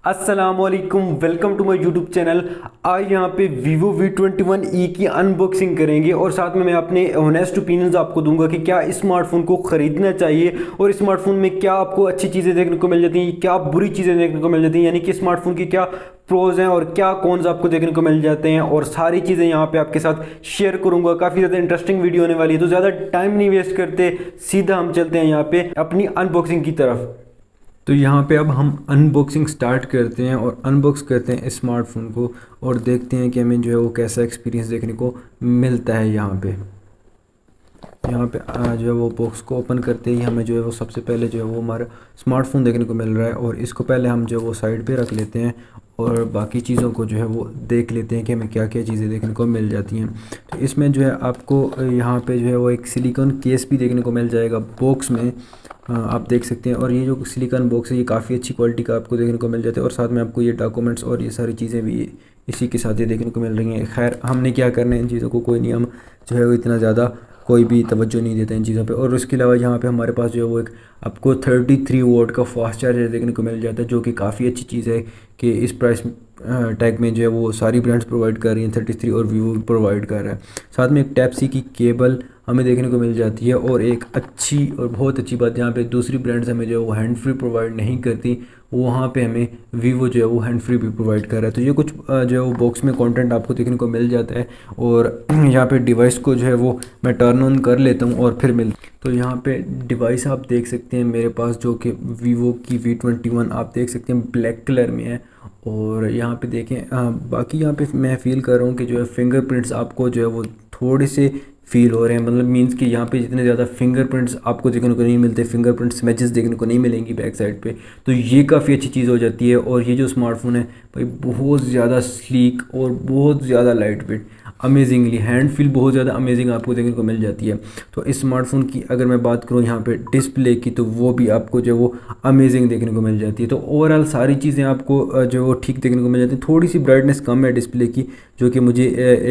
अस्सलामुअलैकुम, welcome to my YouTube channel. आज यहाँ पे Vivo V21e की अनबॉक्सिंग करेंगे और साथ में मैं अपने ऑनेस्ट ओपिनियंस आपको दूंगा कि क्या इस स्मार्टफोन को ख़रीदना चाहिए और इस स्मार्टफोन में क्या आपको अच्छी चीज़ें देखने को मिल जाती हैं, क्या बुरी चीज़ें देखने को मिल जाती हैं, यानी कि स्मार्टफोन की क्या प्रोज हैं और क्या कॉन्स आपको देखने को मिल जाते हैं, और सारी चीज़ें यहाँ पे आपके साथ शेयर करूँगा। काफ़ी ज़्यादा इंटरेस्टिंग वीडियो होने वाली है, तो ज़्यादा टाइम नहीं वेस्ट करते, सीधा हम चलते हैं यहाँ पे अपनी अनबॉक्सिंग की तरफ। तो यहाँ पे अब हम अनबॉक्सिंग स्टार्ट करते हैं और अनबॉक्स करते हैं स्मार्टफोन को और देखते हैं कि हमें जो है वो कैसा एक्सपीरियंस देखने को मिलता है। यहाँ पे जो है वो बॉक्स को ओपन करते ही हमें जो है वो सबसे पहले जो है वो हमारा स्मार्टफोन देखने को मिल रहा है, और इसको पहले हम जो है वो साइड पे रख लेते हैं और बाकी चीज़ों को जो है वो देख लेते हैं कि हमें क्या क्या चीज़ें देखने को मिल जाती हैं। तो इसमें जो है आपको यहाँ पे जो है वो एक सिलिकॉन केस भी देखने को मिल जाएगा बॉक्स में, आप देख सकते हैं। और ये जो सिलिकॉन बॉक्स है ये काफ़ी अच्छी क्वालिटी का आपको देखने को मिल जाता है, और साथ में आपको ये डॉक्यूमेंट्स और ये सारी चीज़ें भी इसी के साथ ये देखने को मिल रही हैं। खैर, हमने क्या करना है इन चीज़ों को, कोई नहीं, हम जो है वो इतना ज़्यादा कोई भी तवज्जो नहीं देता इन चीज़ों पे। और उसके अलावा यहाँ पे हमारे पास जो है वो एक आपको 33 वोट का फास्ट चार्जर देखने को मिल जाता है, जो कि काफ़ी अच्छी चीज़ है कि इस प्राइस टैग में जो है वो सारी ब्रांड्स प्रोवाइड कर रही हैं। 33 और वीवो प्रोवाइड कर रहा है। साथ में एक टाइप सी की केबल हमें देखने को मिल जाती है, और एक अच्छी और बहुत अच्छी बात यहाँ पे दूसरी ब्रांड्स हमें जो है वो हैंड फ्री प्रोवाइड नहीं करती, वहाँ पे हमें वीवो जो है वो हैंड फ्री भी प्रोवाइड कर रहा है। तो ये कुछ जो है वो बॉक्स में कंटेंट आपको देखने को मिल जाता है। और यहाँ पे डिवाइस को जो है वो मैं टर्न ऑन कर लेता हूँ और फिर मिल। तो यहाँ पे डिवाइस आप देख सकते हैं मेरे पास, जो कि वीवो की V21 आप देख सकते हैं ब्लैक कलर में है। और यहाँ पे देखें, बाकी यहाँ पे मैं फ़ील कर रहा हूँ कि जो है फिंगरप्रिंट्स आपको जो है वो थोड़े से फील हो रहे हैं, मतलब मींस कि यहाँ पे जितने ज़्यादा फिंगरप्रिंट्स आपको देखने को नहीं मिलते, फिंगरप्रिंट स्मैचेस देखने को नहीं मिलेंगी बैक साइड पे, तो ये काफ़ी अच्छी चीज़ हो जाती है। और ये जो स्मार्टफोन है भाई बहुत ज़्यादा स्लीक और बहुत ज़्यादा light weight, amazingly hand feel बहुत ज़्यादा अमेजिंग आपको देखने को मिल जाती है। तो इस स्मार्टफोन की अगर मैं बात करूँ यहाँ पे डिस्प्ले की, तो वो भी आपको जो वो अमेजिंग देखने को मिल जाती है। तो ओवरऑल सारी चीज़ें आपको जो वो ठीक देखने को मिल जाती है। थोड़ी सी ब्राइटनेस कम है डिस्प्ले की, जो कि मुझे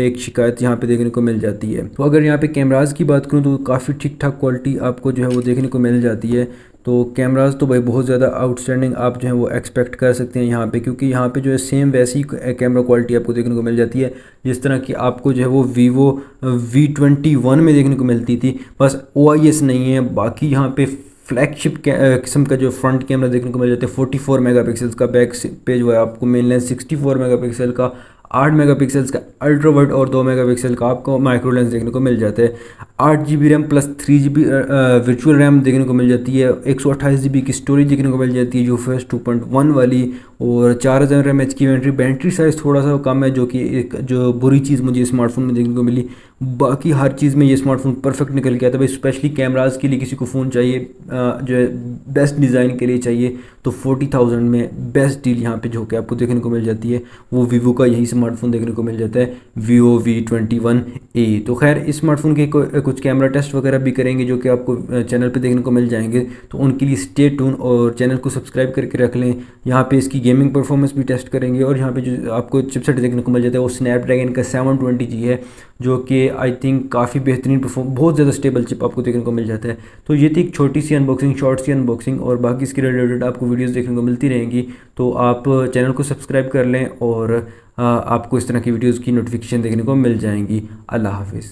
एक शिकायत यहाँ पे देखने को मिल जाती है। तो अगर यहाँ पे कैमरास की बात करूँ तो काफ़ी ठीक ठाक क्वालिटी आपको जो है वो देखने को मिल जाती है। तो कैमरास तो भाई बहुत ज़्यादा आउटस्टैंडिंग आप जो है वो एक्सपेक्ट कर सकते हैं यहाँ पे, क्योंकि यहाँ पे जो है सेम वैसी कैमरा क्वालिटी आपको देखने को मिल जाती है जिस तरह की आपको जो है वो Vivo V21 में देखने को मिलती थी। बस OIS नहीं है, बाकी यहाँ पे फ्लैगशिप किस्म का जो फ्रंट कैमरा देखने को मिल जाता है 44 मेगापिक्सल्स का, बैक पे जो है आपको मेन लेंस 64 मेगापिक्सल का, 8 मेगापिक्सल्स का अल्ट्रा वाइड और 2 मेगापिक्सल का आपको माइक्रो लेंस देखने को मिल जाता है। 8 GB RAM plus 3 GB virtual RAM देखने को मिल जाती है। 128 GB की स्टोरेज देखने को मिल जाती है UFS 2.1 वाली, और 4000 mAh की बैटरी साइज़ थोड़ा सा कम है, जो कि एक जो बुरी चीज़ मुझे स्मार्टफोन में देखने को मिली। बाकी हर चीज़ में ये स्मार्टफोन परफेक्ट निकल के आता है भाई। स्पेशली कैमराज के लिए किसी को फ़ोन चाहिए जो है बेस्ट डिज़ाइन के लिए चाहिए, तो 40,000 में बेस्ट डील यहाँ पे जो कि आपको देखने को मिल जाती है, वो वीवो का यही स्मार्टफोन देखने को मिल जाता है, Vivo V21e। तो खैर इस स्मार्टफोन के कुछ कैमरा टेस्ट वगैरह भी करेंगे जो कि आपको चैनल पे देखने को मिल जाएंगे, तो उनके लिए स्टे ट्यून और चैनल को सब्सक्राइब करके रख लें। यहाँ पे इसकी गेमिंग परफॉर्मेंस भी टेस्ट करेंगे, और यहाँ पे जो आपको चिपसेट देखने को मिल जाता है वो स्नैपड्रैगन का 720G है, जो कि आई थिंक काफ़ी बेहतरीन बहुत ज़्यादा स्टेबल चिप आपको देखने को मिल जाता है। तो ये थी एक छोटी सी अनबॉक्सिंग, शॉर्ट सी अनबॉक्सिंग, और बाकी इसके रिलेटेड आपको वीडियोस देखने को मिलती रहेंगी। तो आप चैनल को सब्सक्राइब कर लें और आपको इस तरह की वीडियोस की नोटिफिकेशन देखने को मिल जाएंगी। अल्लाह हाफिज़।